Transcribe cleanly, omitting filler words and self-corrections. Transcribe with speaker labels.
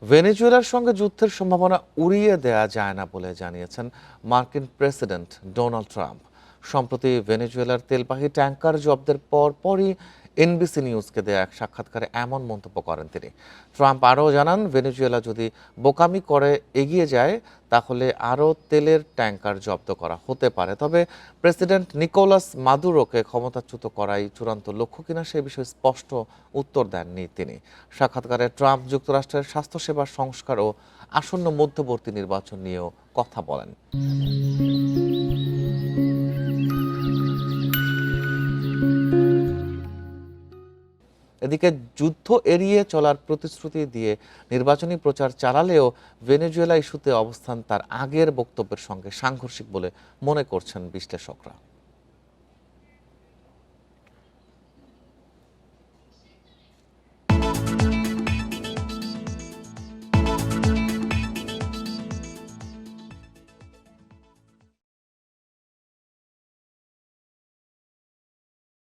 Speaker 1: ভেনেজুয়েলার সঙ্গে যুদ্ধের সম্ভাবনা উড়িয়ে দেয়া যায় না বলে জানিয়েছেন মার্কিন প্রেসিডেন্ট ডোনাল্ড ট্রাম্প। সম্প্রতি ভেনেজুয়েলার তেলবাহী ট্যাঙ্কার জব্দের পরই এনবিসি নিউজকে দেয়া এক সাক্ষাৎকারে এমন মন্তব্য করেন তিনি। ট্রাম্প আরও জানান, ভেনেজুয়েলা যদি বোকামি করে এগিয়ে যায় তাহলে আরও তেলের ট্যাঙ্কার জব্দ করা হতে পারে। তবে প্রেসিডেন্ট নিকোলাস মাদুরোকে ক্ষমতাচ্যুত করাই চূড়ান্ত লক্ষ্য কিনা সে বিষয়ে স্পষ্ট উত্তর দেননি তিনি। সাক্ষাৎকারে ট্রাম্প যুক্তরাষ্ট্রের স্বাস্থ্যসেবা সংস্কার ও আসন্ন মধ্যবর্তী নির্বাচন নিয়েও কথা বলেন। এদিকে যুদ্ধ এড়িয়ে চলার প্রতিশ্রুতি দিয়ে নির্বাচনী প্রচার চালালেও ভেনেজুয়েলা ইস্যুতে অবস্থান তার আগের বক্তব্যের সঙ্গে সাংঘর্ষিক বলে মনে করছেন বিশ্লেষকরা।